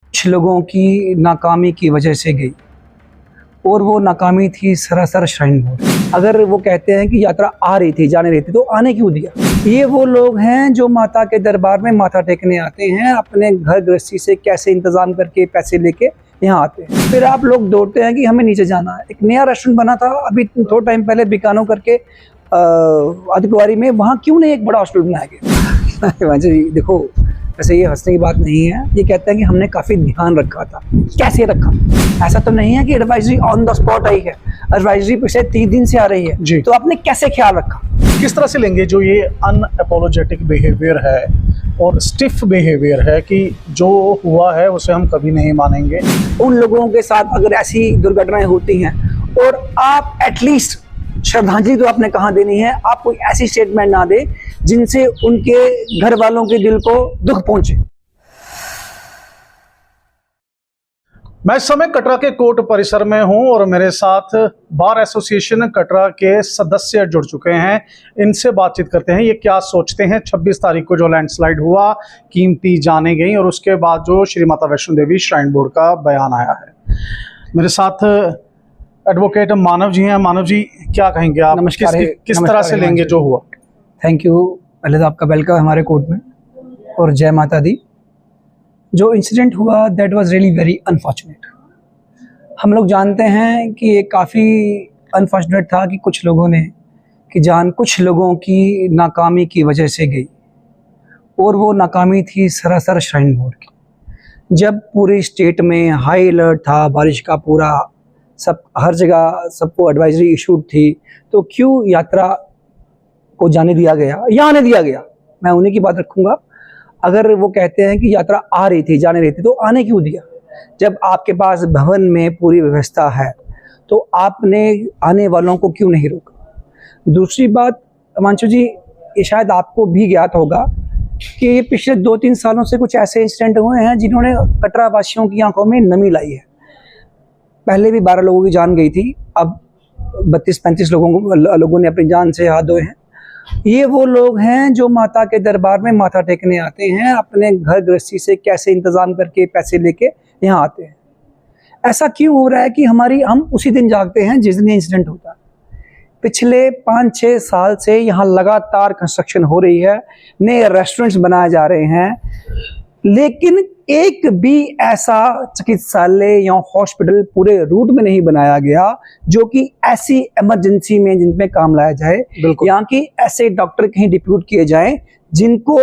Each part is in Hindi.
कुछ लोगों की नाकामी की वजह से गई और वो नाकामी थी सरासर श्राइन बोर्ड। अगर वो कहते हैं कि यात्रा आ रही थी, जाने रही थी, तो आने क्यों दिया? ये वो लोग हैं जो माता के दरबार में माथा टेकने आते हैं, अपने घर गृहस्थी से कैसे इंतजाम करके पैसे लेके यहाँ आते हैं। फिर आप लोग दौड़ते हैं कि हमें नीचे जाना है। एक नया रेस्टोरेंट बना था अभी थोड़ा टाइम पहले बीकानो करके अधिकवारी में, वहाँ क्यों नहीं एक बड़ा हॉस्पिटल बनाया गया? देखो, वैसे ये हंसने की बात नहीं है। ये कहते हैं कि हमने काफ़ी ध्यान रखा था। कैसे रखा? ऐसा तो नहीं है कि एडवाइजरी ऑन द स्पॉट आई है, एडवाइजरी पिछले 3 दिन से आ रही है जी। तो आपने कैसे ख्याल रखा? किस तरह से लेंगे जो ये अनअपोलोजेटिक बिहेवियर है और स्टिफ बिहेवियर है कि जो हुआ है उसे हम कभी नहीं मानेंगे। उन लोगों के साथ अगर ऐसी दुर्घटनाएं होती हैं और आप एटलीस्ट श्रद्धांजलि तो आपने कहाँ देनी है, आप कोई ऐसी स्टेटमेंट ना दे जिनसे उनके घर वालों के दिल को दुख पहुंचे। मैं इस समय कटरा के कोर्ट परिसर में हूं और मेरे साथ बार एसोसिएशन कटरा के सदस्य जुड़ चुके हैं। इनसे बातचीत करते हैं, ये क्या सोचते हैं। 26 तारीख को जो लैंडस्लाइड हुआ, कीमती जाने गई और उसके बाद जो श्री माता वैष्णो देवी श्राइन बोर्ड का बयान आया है। मेरे साथ एडवोकेट मानव जी हैं। मानव जी, क्या कहेंगे आप? नमस्कार। किस तरह से लेंगे जो हुआ? Thank you. पहले तो आपका वेलकम हमारे कोर्ट में और जय माता दी। जो इंसिडेंट हुआ that was really very unfortunate. हम लोग जानते हैं कि ये काफ़ी अनफॉर्चुनेट था कि कुछ लोगों ने कि जान कुछ लोगों की नाकामी की वजह से गई और वो नाकामी थी सरासर श्राइन बोर्ड की। जब पूरी स्टेट में हाई अलर्ट था, बारिश का पूरा सब हर जगह सबको एडवाइजरी इशूड थी, तो क्यों यात्रा को जाने दिया गया या आने दिया गया? मैं उन्हीं की बात रखूंगा। अगर वो कहते हैं कि यात्रा आ रही थी, जाने रही थी, तो आने क्यों दिया? जब आपके पास भवन में पूरी व्यवस्था है तो आपने आने वालों को क्यों नहीं रोका? दूसरी बात हिमांशु जी, ये शायद आपको भी ज्ञात होगा कि ये पिछले 2-3 सालों से कुछ ऐसे इंसिडेंट हुए हैं जिन्होंने कटरा वासियों की आंखों में नमी लाई है। पहले भी 12 लोगों की जान गई थी, अब 32-35 लोगों ने अपनी जान से हाथ धोए हैं। ये वो लोग हैं जो माता के दरबार में माथा टेकने आते हैं, अपने घर गृहस्थी से कैसे इंतजाम करके पैसे लेके यहाँ आते हैं। ऐसा क्यों हो रहा है कि हम उसी दिन जागते हैं जिस दिन इंसिडेंट होता है? पिछले 5-6 साल से यहाँ लगातार कंस्ट्रक्शन हो रही है, नए रेस्टोरेंट्स बनाए जा रहे हैं, लेकिन एक भी ऐसा चिकित्सालय या हॉस्पिटल पूरे रूट में नहीं बनाया गया जो कि ऐसी इमरजेंसी में जिनमें काम लाया जाए, यहाँ की ऐसे डॉक्टर कहीं डिप्यूट किए जाएं जिनको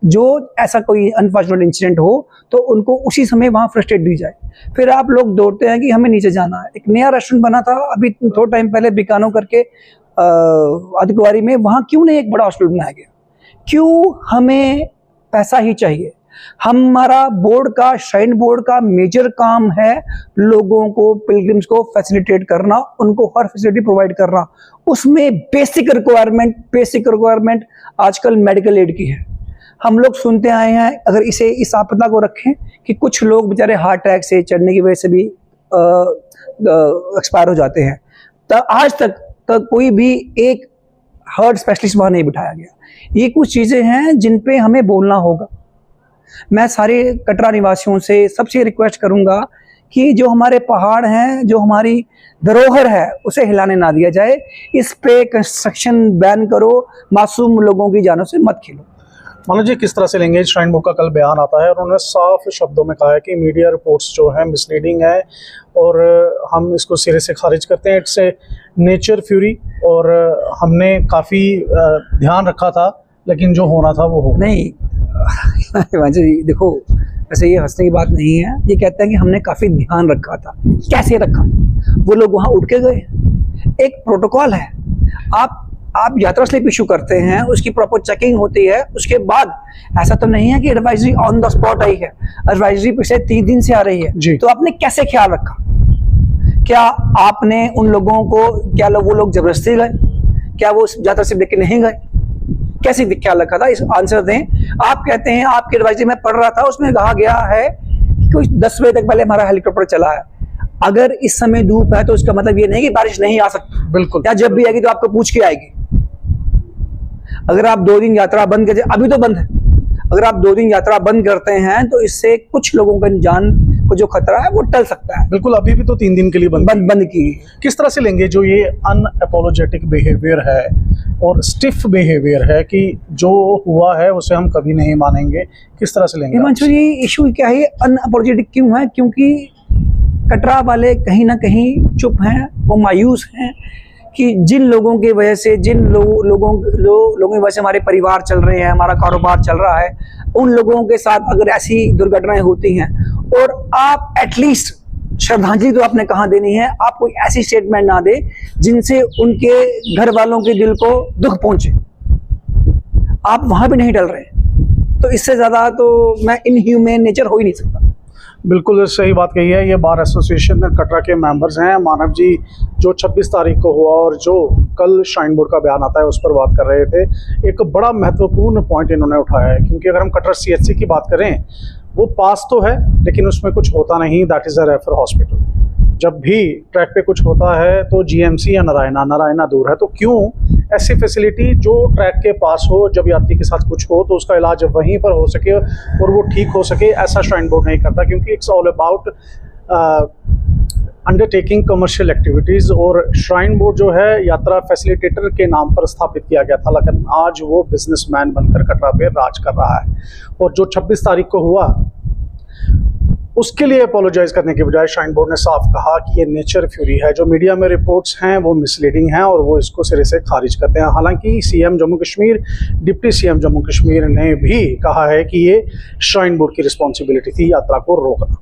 जो ऐसा कोई अनफॉर्चुनेट इंसिडेंट हो तो उनको उसी समय वहाँ फर्स्ट एड दी जाए। फिर आप लोग दौड़ते हैं कि हमें नीचे जाना है। एक नया रेस्टोरेंट बना था अभी थोड़ा टाइम पहले बीकानो करके अधिकवारी में, वहाँ क्यों नहीं एक बड़ा हॉस्पिटल बनाया गया? क्यों हमें पैसा ही चाहिए? हमारा बोर्ड का, श्राइन बोर्ड का मेजर काम है लोगों को, पिलग्रिम्स को फैसिलिटेट करना, उनको हर फैसिलिटी प्रोवाइड करना। उसमें बेसिक रिक्वायरमेंट आजकल मेडिकल एड की है। हम लोग सुनते आए हैं, अगर इस आपदा को रखें कि कुछ लोग बेचारे हार्ट अटैक से, चढ़ने की वजह से भी एक्सपायर हो जाते हैं, तो आज तक कोई भी एक हार्ट स्पेशलिस्ट वहाँ नहीं बिठाया गया। ये कुछ चीज़ें हैं जिन पे हमें बोलना होगा। मैं सारे कटरा निवासियों से सबसे रिक्वेस्ट करूंगा कि जो हमारे पहाड़ हैं, जो हमारी धरोहर है, उसे हिलाने ना दिया जाए। इस पे कंस्ट्रक्शन बैन करो, मासूम लोगों की जानों से मत खेलो। मानो जी, किस तरह से लेंगे? श्राइन बोर्ड का कल बयान आता है और उन्होंने साफ शब्दों में कहा है कि मीडिया रिपोर्ट्स जो है मिसलीडिंग है और हम इसको सिरे से खारिज करते हैं। इट्स ए नेचर फ्यूरी और हमने काफ़ी ध्यान रखा था, लेकिन जो होना था वो हो नहीं। देखो, वैसे ये हंसने की बात नहीं है। ये कहते हैं कि हमने काफ़ी ध्यान रखा था। कैसे रखा? वो लोग वहाँ उठ के गए। एक प्रोटोकॉल है, आप यात्रा स्लिप इशू करते हैं, उसकी प्रॉपर चेकिंग होती है, उसके बाद ऐसा तो नहीं है कि एडवाइजरी ऑन द स्पॉट आई है, एडवाइजरी पिछले 3 दिन से आ रही है तो आपने कैसे ख्याल रखा? क्या आपने उन लोगों को, क्या वो लोग जबरदस्ती गए? क्या वो यात्रा स्लिप लेके नहीं गए? कैसे ख्याल रखा था? इस आंसर दें। आप कहते हैं आपकी एडवाइजरी में पढ़ रहा था, उसमें कहा गया है कि कुछ 10 बजे तक पहले हमारा हेलीकॉप्टर चला है। अगर इस समय धूप है तो इसका मतलब ये नहीं कि बारिश नहीं आ सकती। बिल्कुल, या जब भी आएगी तो आपको पूछ के आएगी। अगर आप 2 दिन यात्रा बंद कर, अभी तो बंद है, अगर आप 2 दिन यात्रा बंद करते हैं तो इससे कुछ लोगों का जान को जो खतरा है वो टल सकता है। बिल्कुल, अभी भी तो 3 दिन के लिए बंद की। किस तरह से लेंगे जो ये अनअपोलोजेटिक बिहेवियर है और स्टिफ बिहेवियर है कि जो हुआ है उसे हम कभी नहीं मानेंगे, किस तरह से लेंगे? हिमांशु जी, इशू क्या है, अनअपोलोजेटिक क्यों है? क्योंकि कटरा वाले कहीं ना कहीं चुप हैं, वो मायूस हैं कि जिन लोगों की वजह से, जिन लोगों की वजह से हमारे परिवार चल रहे हैं, हमारा कारोबार चल रहा है, उन लोगों के साथ अगर ऐसी दुर्घटनाएं होती हैं और आप एटलीस्ट श्रद्धांजलि तो आपने कहाँ देनी है, आप कोई ऐसी स्टेटमेंट ना दे जिनसे उनके घर वालों के दिल को दुख पहुंचे। आप वहां भी नहीं डल रहे, तो इससे ज्यादा तो मैं इनह्यूमेन नेचर हो ही नहीं सकता। बिल्कुल सही बात कही है। ये बार एसोसिएशन कटरा के मेंबर्स हैं। मानव जी जो 26 तारीख को हुआ और जो कल श्राइन बोर्ड का बयान आता है उस पर बात कर रहे थे, एक बड़ा महत्वपूर्ण पॉइंट इन्होंने उठाया है, क्योंकि अगर हम कटरा CHC की बात करें, वो पास तो है लेकिन उसमें कुछ होता नहीं, that is a refer hospital. जब भी ट्रैक पे कुछ होता है तो GMC या नारायणा दूर है, तो क्यों ऐसी फैसिलिटी जो ट्रैक के पास हो, जब यात्री के साथ कुछ हो तो उसका इलाज वहीं पर हो सके और वो ठीक हो सके, ऐसा श्राइन बोर्ड नहीं करता, क्योंकि it's all about undertaking commercial activities. और श्राइन बोर्ड जो है यात्रा फैसिलिटेटर के नाम पर स्थापित किया गया था, लेकिन आज वो बिजनेसमैन बनकर कटरा पे राज कर रहा है। और जो 26 तारीख को हुआ उसके लिए अपोलोजाइज करने के बजाय श्राइन बोर्ड ने साफ कहा कि ये नेचर फ्यूरी है। जो मीडिया में रिपोर्ट्स हैं वो मिसलीडिंग हैं और वो इसको सिरे से खारिज करते हैं। हालांकि CM Jammu Kashmir, deputy CM Jammu Kashmir ने भी कहा है कि ये श्राइन बोर्ड की रिस्पॉन्सिबिलिटी थी यात्रा को रोकना।